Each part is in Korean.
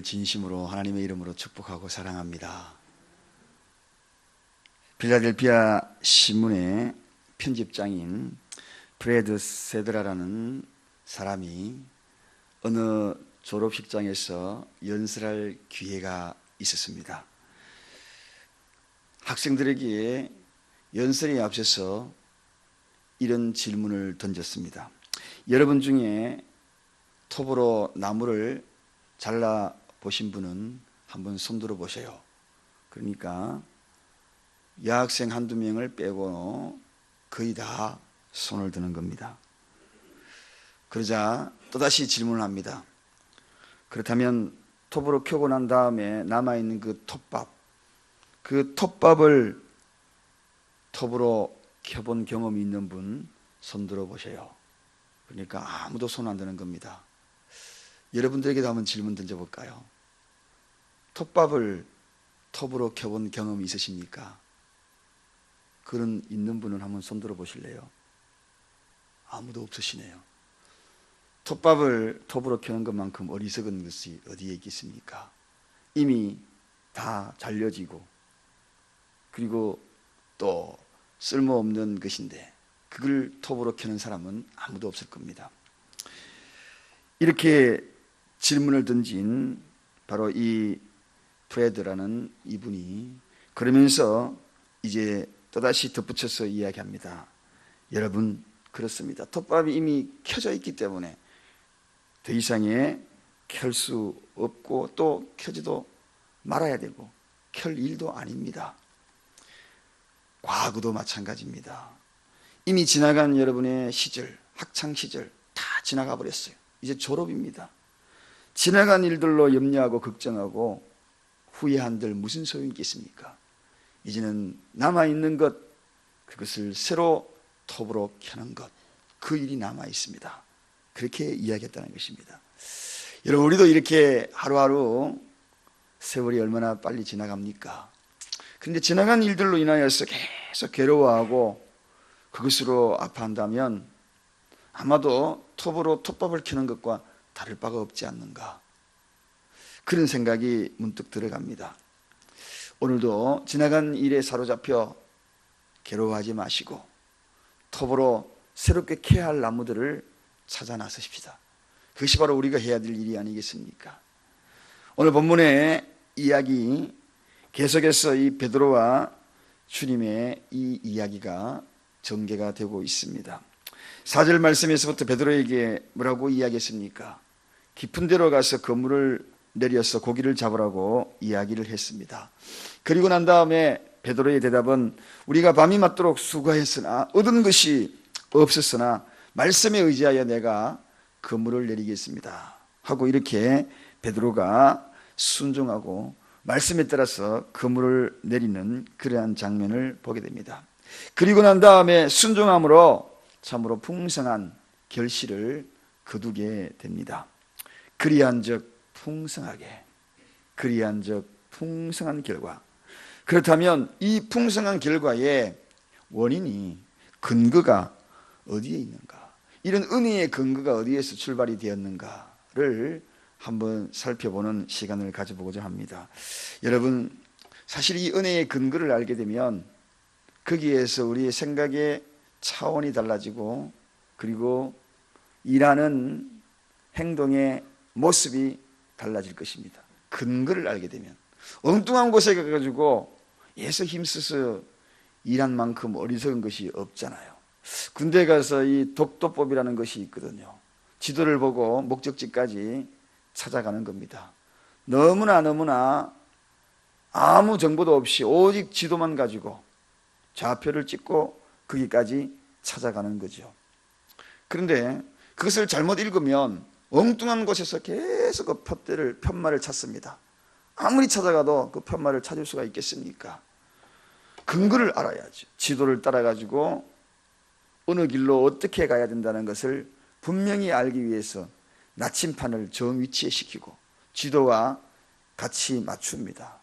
진심으로 하나님의 이름으로 축복하고 사랑합니다. 필라델피아 신문의 편집장인 프레드 세드라라는 사람이 어느 졸업식장에서 연설할 기회가 있었습니다. 학생들에게 연설에 앞서서 이런 질문을 던졌습니다. 여러분 중에 톱으로 나무를 잘라 보신 분은 한번 손들어 보세요. 그러니까 여학생 한두 명을 빼고 거의 다 손을 드는 겁니다. 그러자 또다시 질문을 합니다. 그렇다면 톱으로 켜고 난 다음에 남아있는 그 톱밥을 톱으로 켜본 경험이 있는 분 손들어 보세요. 그러니까 아무도 손 안 드는 겁니다. 여러분들에게도 한번 질문 던져볼까요? 톱밥을 톱으로 켜본 경험이 있으십니까? 그런 있는 분은 한번 손들어 보실래요? 아무도 없으시네요. 톱밥을 톱으로 켜는 것만큼 어리석은 것이 어디에 있겠습니까? 이미 다 잘려지고 그리고 또 쓸모없는 것인데 그걸 톱으로 켜는 사람은 아무도 없을 겁니다. 이렇게 질문을 던진 바로 이 프레드라는 이분이 그러면서 이제 또다시 덧붙여서 이야기합니다. 여러분, 그렇습니다. 톱밥이 이미 켜져 있기 때문에 더 이상에 켤 수 없고 또 켜지도 말아야 되고 켤 일도 아닙니다. 과거도 마찬가지입니다. 이미 지나간 여러분의 시절, 학창시절 다 지나가 버렸어요. 이제 졸업입니다. 지나간 일들로 염려하고 걱정하고 후회한들 무슨 소용이 있겠습니까? 이제는 남아있는 것, 그것을 새로 톱으로 켜는 것, 그 일이 남아있습니다. 그렇게 이야기했다는 것입니다. 여러분, 우리도 이렇게 하루하루 세월이 얼마나 빨리 지나갑니까? 그런데 지나간 일들로 인하여서 계속 괴로워하고 그것으로 아파한다면 아마도 톱으로 톱밥을 켜는 것과 다를 바가 없지 않는가, 그런 생각이 문득 들어갑니다. 오늘도 지나간 일에 사로잡혀 괴로워하지 마시고 톱으로 새롭게 켜야 할 나무들을 찾아 나서십시다. 그것이 바로 우리가 해야 될 일이 아니겠습니까? 오늘 본문의 이야기 계속해서 이 베드로와 주님의 이 이야기가 전개가 되고 있습니다. 4절 말씀에서부터 베드로에게 뭐라고 이야기했습니까? 깊은 데로 가서 그물을 내려서 고기를 잡으라고 이야기를 했습니다. 그리고 난 다음에 베드로의 대답은 우리가 밤이 맞도록 수고했으나 얻은 것이 없었으나 말씀에 의지하여 내가 그물을 내리겠습니다 하고 이렇게 베드로가 순종하고 말씀에 따라서 그물을 내리는 그러한 장면을 보게 됩니다. 그리고 난 다음에 순종함으로 참으로 풍성한 결실을 거두게 됩니다. 그리한즉 풍성하게, 그리한즉 풍성한 결과. 그렇다면 이 풍성한 결과의 원인이, 근거가 어디에 있는가? 이런 은혜의 근거가 어디에서 출발이 되었는가를 한번 살펴보는 시간을 가져보고자 합니다. 여러분, 사실 이 은혜의 근거를 알게 되면 거기에서 우리의 생각의 차원이 달라지고 그리고 일하는 행동의 모습이 달라질 것입니다. 근거를 알게 되면. 엉뚱한 곳에 가가지고 예서 힘써서 일한 만큼 어리석은 것이 없잖아요. 군대 가서 이 독도법이라는 것이 있거든요. 지도를 보고 목적지까지 찾아가는 겁니다. 너무나 아무 정보도 없이 오직 지도만 가지고 좌표를 찍고 거기까지 찾아가는 거죠. 그런데 그것을 잘못 읽으면 엉뚱한 곳에서 계속 그 편말을 찾습니다. 아무리 찾아가도 그 편말을 찾을 수가 있겠습니까? 근거를 알아야죠. 지도를 따라가지고 어느 길로 어떻게 가야 된다는 것을 분명히 알기 위해서 나침판을 정 위치에 시키고 지도와 같이 맞춥니다.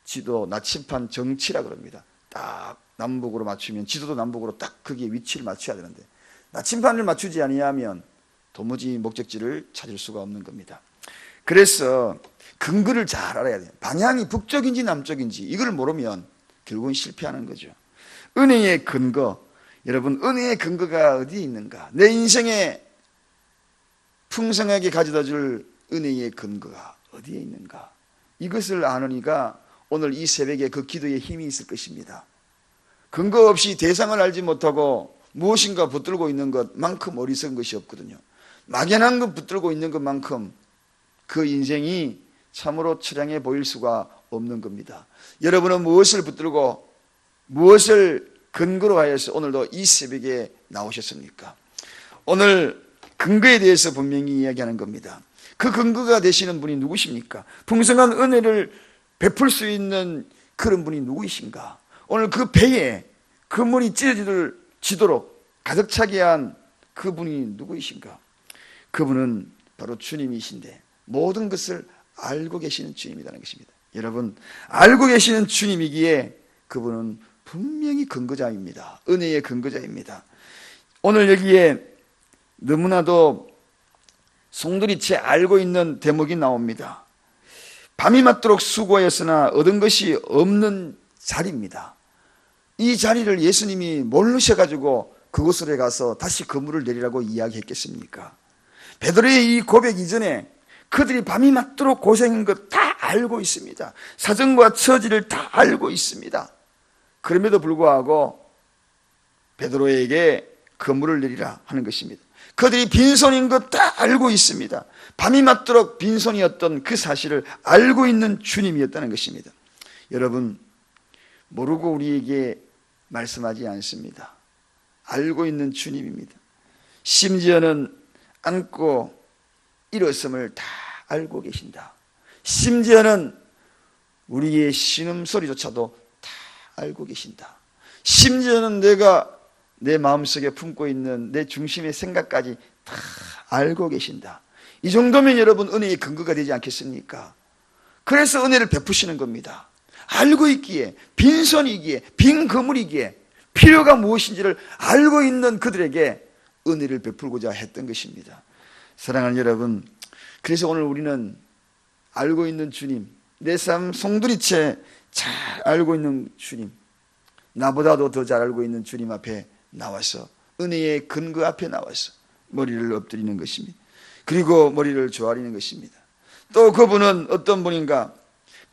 지도 나침판 정치라 그럽니다. 딱 남북으로 맞추면 지도도 남북으로 딱 거기에 위치를 맞춰야 되는데 나침판을 맞추지 아니하면 도무지 목적지를 찾을 수가 없는 겁니다. 그래서 근거를 잘 알아야 돼요. 방향이 북쪽인지 남쪽인지 이걸 모르면 결국은 실패하는 거죠. 은혜의 근거, 여러분 은혜의 근거가 어디에 있는가? 내 인생에 풍성하게 가져다 줄 은혜의 근거가 어디에 있는가? 이것을 아는 이가 오늘 이 새벽에 그 기도에 힘이 있을 것입니다. 근거 없이 대상을 알지 못하고 무엇인가 붙들고 있는 것만큼 어리석은 것이 없거든요. 막연한 것 붙들고 있는 것만큼 그 인생이 참으로 처량해 보일 수가 없는 겁니다. 여러분은 무엇을 붙들고 무엇을 근거로 하여서 오늘도 이 새벽에 나오셨습니까? 오늘 근거에 대해서 분명히 이야기하는 겁니다. 그 근거가 되시는 분이 누구십니까? 풍성한 은혜를 베풀 수 있는 그런 분이 누구이신가? 오늘 그 배에 그물이 찢어지도록 가득 차게 한 그분이 누구이신가? 그분은 바로 주님이신데 모든 것을 알고 계시는 주님이라는 것입니다. 여러분, 알고 계시는 주님이기에 그분은 분명히 근거자입니다. 은혜의 근거자입니다. 오늘 여기에 너무나도 송두리째 알고 있는 대목이 나옵니다. 밤이 맞도록 수고하였으나 얻은 것이 없는 자리입니다. 이 자리를 예수님이 모르셔가지고 그곳으로 가서 다시 그물을 내리라고 이야기했겠습니까? 베드로의 이 고백 이전에 그들이 밤이 맞도록 고생한 것 다 알고 있습니다. 사정과 처지를 다 알고 있습니다. 그럼에도 불구하고 베드로에게 그물을 내리라 하는 것입니다. 그들이 빈손인 것 다 알고 있습니다. 밤이 맞도록 빈손이었던 그 사실을 알고 있는 주님이었다는 것입니다. 여러분, 모르고 우리에게 말씀하지 않습니다. 알고 있는 주님입니다. 심지어는 안고 일었음을 다 알고 계신다. 심지어는 우리의 신음소리조차도 다 알고 계신다. 심지어는 내가 내 마음속에 품고 있는 내 중심의 생각까지 다 알고 계신다. 이 정도면 여러분 은혜의 근거가 되지 않겠습니까? 그래서 은혜를 베푸시는 겁니다. 알고 있기에, 빈손이기에, 빈 그물이기에 필요가 무엇인지를 알고 있는 그들에게 은혜를 베풀고자 했던 것입니다. 사랑하는 여러분, 그래서 오늘 우리는 알고 있는 주님, 내 삶 송두리째 잘 알고 있는 주님, 나보다도 더 잘 알고 있는 주님 앞에 나와서 은혜의 근거 앞에 나와서 머리를 엎드리는 것입니다. 그리고 머리를 조아리는 것입니다. 또 그분은 어떤 분인가?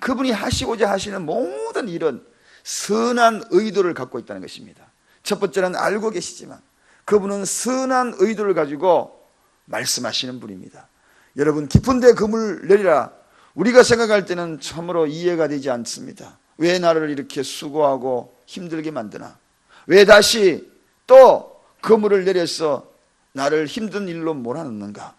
그분이 하시고자 하시는 모든 일은 선한 의도를 갖고 있다는 것입니다. 첫 번째는 알고 계시지만 그분은 선한 의도를 가지고 말씀하시는 분입니다. 여러분, 깊은 데 그물 내리라. 우리가 생각할 때는 참으로 이해가 되지 않습니다. 왜 나를 이렇게 수고하고 힘들게 만드나? 왜 다시 또 그물을 내려서 나를 힘든 일로 몰아넣는가?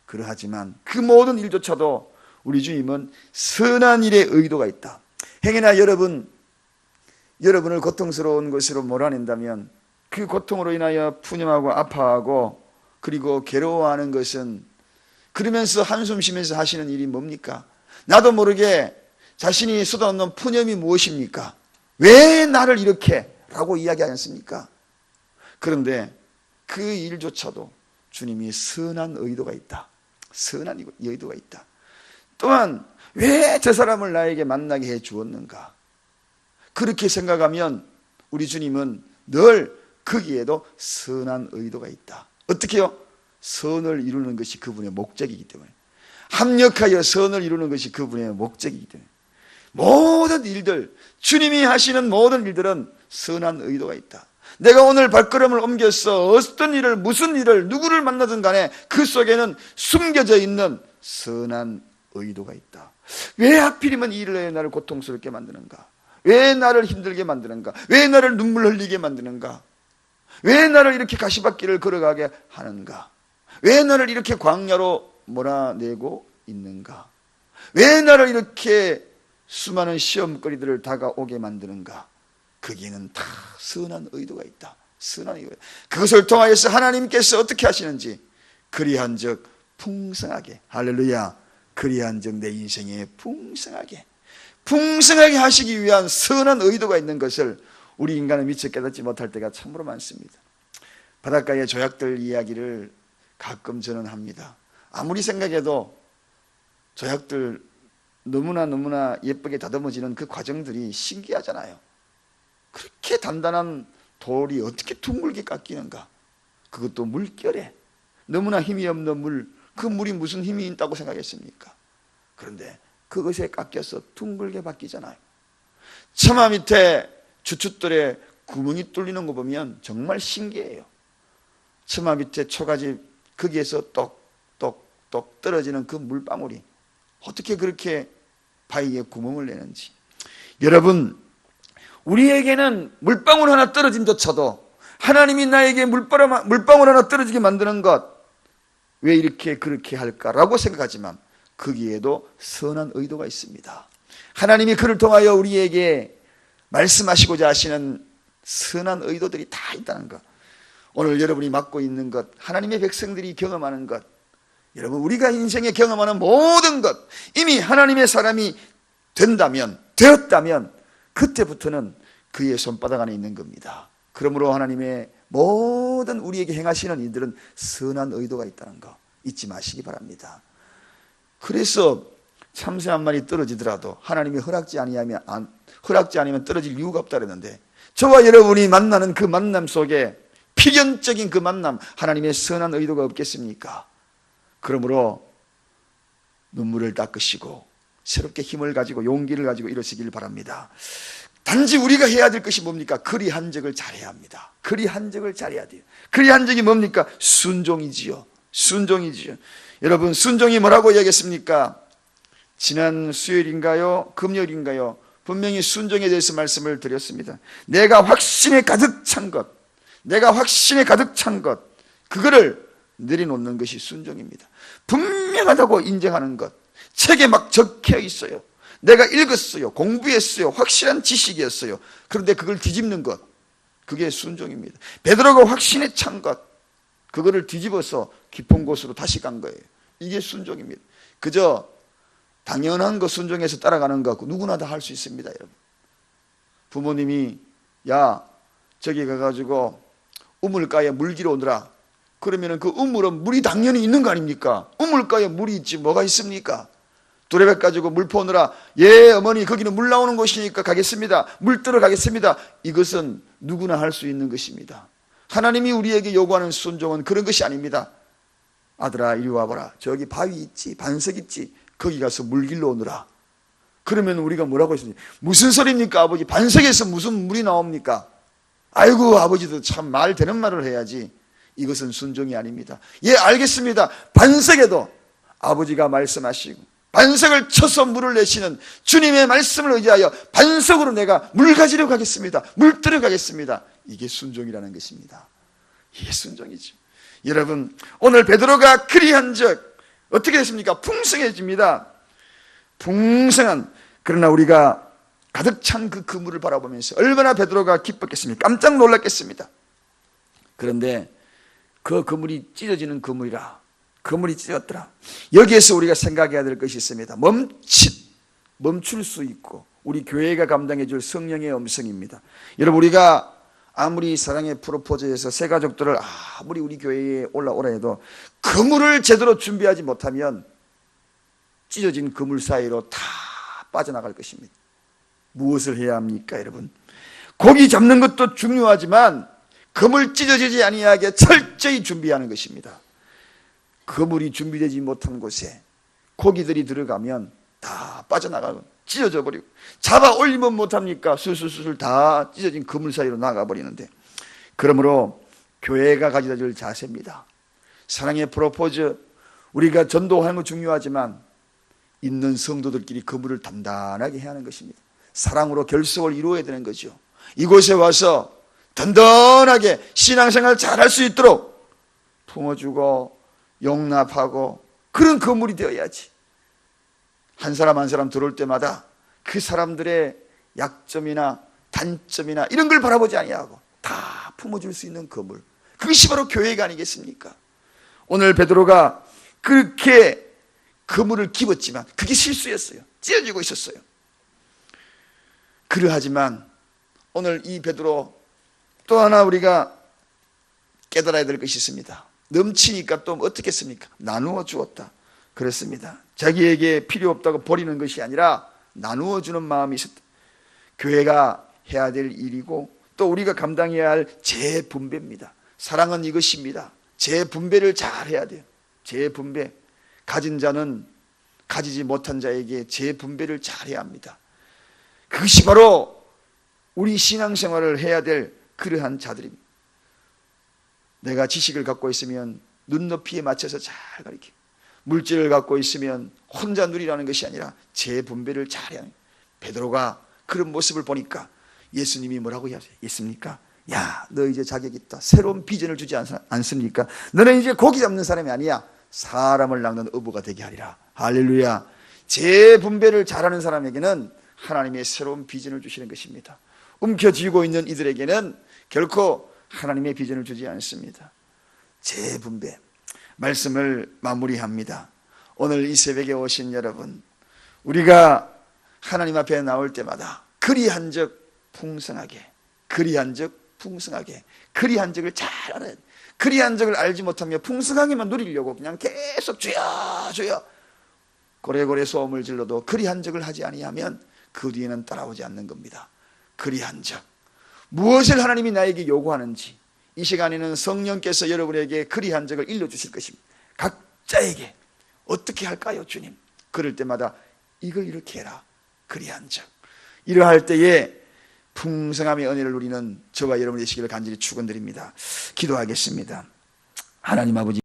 그러하지만 그 모든 일조차도 우리 주님은 선한 일에 의도가 있다. 행여나 여러분을 고통스러운 것으로 몰아낸다면 그 고통으로 인하여 푸념하고 아파하고 그리고 괴로워하는 것은, 그러면서 한숨 쉬면서 하시는 일이 뭡니까? 나도 모르게 자신이 쏟아놓는 푸념이 무엇입니까? 왜 나를 이렇게? 라고 이야기하지 않습니까? 그런데 그 일조차도 주님이 선한 의도가 있다. 선한 의도가 있다. 또한 왜 저 사람을 나에게 만나게 해 주었는가? 그렇게 생각하면 우리 주님은 늘 거기에도 선한 의도가 있다. 어떻게요? 선을 이루는 것이 그분의 목적이기 때문에, 합력하여 선을 이루는 것이 그분의 목적이기 때문에 모든 일들, 주님이 하시는 모든 일들은 선한 의도가 있다. 내가 오늘 발걸음을 옮겨서 어떤 일을, 무슨 일을, 누구를 만나든 간에 그 속에는 숨겨져 있는 선한 의도가 있다. 왜 하필이면 이 일을 해 나를 고통스럽게 만드는가? 왜 나를 힘들게 만드는가? 왜 나를 눈물 흘리게 만드는가? 왜 나를 이렇게 가시밭길을 걸어가게 하는가? 왜 나를 이렇게 광야로 몰아내고 있는가? 왜 나를 이렇게 수많은 시험거리들을 다가오게 만드는가? 거기에는 다 선한 의도가 있다. 선한 의도. 그것을 통하여서 하나님께서 어떻게 하시는지, 그리한즉 풍성하게, 할렐루야, 그리한즉 내 인생에 풍성하게 하시기 위한 선한 의도가 있는 것을 우리 인간은 미처 깨닫지 못할 때가 참으로 많습니다. 바닷가의 조약들 이야기를 가끔 저는 합니다. 아무리 생각해도 조약들 너무나 예쁘게 다듬어지는 그 과정들이 신기하잖아요. 그렇게 단단한 돌이 어떻게 둥글게 깎이는가? 그것도 물결에 너무나 힘이 없는 물, 그 물이 무슨 힘이 있다고 생각했습니까? 그런데 그것에 깎여서 둥글게 바뀌잖아요. 처마 밑에 주춧돌에 구멍이 뚫리는 거 보면 정말 신기해요. 처마 밑에 초가집 거기에서 똑똑똑 떨어지는 그 물방울이 어떻게 그렇게 바위에 구멍을 내는지. 여러분, 우리에게는 물방울 하나 떨어짐조차도 하나님이 나에게 물방울 하나 떨어지게 만드는 것 왜 이렇게 그렇게 할까라고 생각하지만 거기에도 선한 의도가 있습니다. 하나님이 그를 통하여 우리에게 말씀하시고자 하시는 선한 의도들이 다 있다는 것. 오늘 여러분이 맡고 있는 것, 하나님의 백성들이 경험하는 것, 여러분 우리가 인생에 경험하는 모든 것, 이미 하나님의 사람이 되었다면 그때부터는 그의 손바닥 안에 있는 겁니다. 그러므로 하나님의 모든 우리에게 행하시는 일들은 선한 의도가 있다는 거 잊지 마시기 바랍니다. 그래서 참새 한 마리 떨어지더라도 하나님이 허락지 아니면 떨어질 이유가 없다 그랬는데, 저와 여러분이 만나는 그 만남 속에 필연적인 그 만남, 하나님의 선한 의도가 없겠습니까? 그러므로 눈물을 닦으시고 새롭게 힘을 가지고 용기를 가지고 이러시길 바랍니다. 단지 우리가 해야 될 것이 뭡니까? 그리 한적을 잘해야 합니다. 그리 한적을 잘해야 돼요. 그리 한적이 뭡니까? 순종이지요. 여러분, 순종이 뭐라고 이야기했습니까? 지난 수요일인가요? 금요일인가요? 분명히 순종에 대해서 말씀을 드렸습니다. 내가 확신에 가득 찬 것, 그거를 내려놓는 것이 순종입니다. 분명하다고 인정하는 것, 책에 막 적혀 있어요. 내가 읽었어요. 공부했어요. 확실한 지식이었어요. 그런데 그걸 뒤집는 것, 그게 순종입니다. 베드로가 확신에 찬 것, 그거를 뒤집어서 깊은 곳으로 다시 간 거예요. 이게 순종입니다. 그저 당연한 거 순종해서 따라가는 거 누구나 다 할 수 있습니다. 여러분, 부모님이 야 저기 가가지고 우물가에 물기로 오느라 그러면 그 우물은 물이 당연히 있는 거 아닙니까? 우물가에 물이 있지 뭐가 있습니까? 두레백 가지고 물 퍼오느라 예 어머니 거기는 물 나오는 곳이니까 가겠습니다. 물 뜨러 가겠습니다. 이것은 누구나 할 수 있는 것입니다. 하나님이 우리에게 요구하는 순종은 그런 것이 아닙니다. 아들아 이리 와봐라. 저기 바위 있지, 반석 있지, 거기 가서 물길로 오느라. 그러면 우리가 뭐라고 했습니까? 무슨 소리입니까 아버지? 반석에서 무슨 물이 나옵니까? 아이고 아버지도 참 말 되는 말을 해야지. 이것은 순종이 아닙니다. 예 알겠습니다. 반석에도 아버지가 말씀하시고 반석을 쳐서 물을 내시는 주님의 말씀을 의지하여 반석으로 내가 물 가지러 가겠습니다. 물 뜨러 가겠습니다. 이게 순종이라는 것입니다. 이게 순종이죠. 여러분, 오늘 베드로가 그리한 적 어떻게 됐습니까? 풍성해집니다. 풍성한, 그러나 우리가 가득 찬 그 그물을 바라보면서 얼마나 베드로가 기뻤겠습니까? 깜짝 놀랐겠습니다. 그런데 그 그물이 찢어지는 그물이라, 그물이 찢었더라. 여기에서 우리가 생각해야 될 것이 있습니다. 멈출 수 있고 우리 교회가 감당해 줄 성령의 음성입니다. 여러분, 우리가 아무리 사랑의 프로포즈에서 새 가족들을 아무리 우리 교회에 올라오라 해도 그물을 제대로 준비하지 못하면 찢어진 그물 사이로 다 빠져나갈 것입니다. 무엇을 해야 합니까 여러분? 고기 잡는 것도 중요하지만 그물 찢어지지 아니하게 철저히 준비하는 것입니다. 그물이 준비되지 못한 곳에 고기들이 들어가면 다 빠져나가고 찢어져 버리고, 잡아 올리면 못합니까? 술술술 다 찢어진 그물 사이로 나가버리는데, 그러므로 교회가 가져다 줄 자세입니다. 사랑의 프로포즈, 우리가 전도하는 거 중요하지만 있는 성도들끼리 그물을 단단하게 해야 하는 것입니다. 사랑으로 결속을 이루어야 되는 거죠. 이곳에 와서 든든하게 신앙생활 잘할 수 있도록 품어주고 용납하고 그런 그물이 되어야지. 한 사람 한 사람 들어올 때마다 그 사람들의 약점이나 단점이나 이런 걸 바라보지 아니하고 다 품어줄 수 있는 그물, 그것이 바로 교회가 아니겠습니까? 오늘 베드로가 그렇게 그물을 집었지만 그게 실수였어요. 찢어지고 있었어요. 그러하지만 오늘 이 베드로 또 하나 우리가 깨달아야 될 것이 있습니다. 넘치니까 또 어떻겠습니까? 나누어 주었다. 그렇습니다. 자기에게 필요 없다고 버리는 것이 아니라 나누어 주는 마음이 있었다. 교회가 해야 될 일이고 또 우리가 감당해야 할 재분배입니다. 사랑은 이것입니다. 재분배를 잘 해야 돼요. 재분배. 가진 자는 가지지 못한 자에게 재분배를 잘 해야 합니다. 그것이 바로 우리 신앙생활을 해야 될 그러한 자들입니다. 내가 지식을 갖고 있으면 눈높이에 맞춰서 잘 가르치고, 물질을 갖고 있으면 혼자 누리라는 것이 아니라 재분배를 잘해야 합니다. 베드로가 그런 모습을 보니까 예수님이 뭐라고 했습니까? 야, 너 이제 자격 있다. 새로운 비전을 주지 않습니까? 너는 이제 고기 잡는 사람이 아니야. 사람을 낚는 어부가 되게 하리라. 할렐루야. 재분배를 잘하는 사람에게는 하나님의 새로운 비전을 주시는 것입니다. 움켜쥐고 있는 이들에게는 결코 하나님의 비전을 주지 않습니다. 재분배. 말씀을 마무리합니다. 오늘 이 새벽에 오신 여러분, 우리가 하나님 앞에 나올 때마다 그리한적 풍성하게, 그리한적 풍성하게, 그리한적을 잘 알아야 돼. 그리한적을 알지 못하며 풍성하게만 누리려고 그냥 계속 주여 주여 고래고래 소음을 질러도 그리한적을 하지 아니하면 그 뒤에는 따라오지 않는 겁니다. 그리한적. 무엇을 하나님이 나에게 요구하는지 이 시간에는 성령께서 여러분에게 그리한적을 일러주실 것입니다. 각자에게 어떻게 할까요, 주님? 그럴 때마다 이걸 이렇게 해라. 그리한적. 이러할 때에 풍성함의 은혜를 누리는 저와 여러분이 되시기를 간절히 축원드립니다. 기도하겠습니다. 하나님 아버지,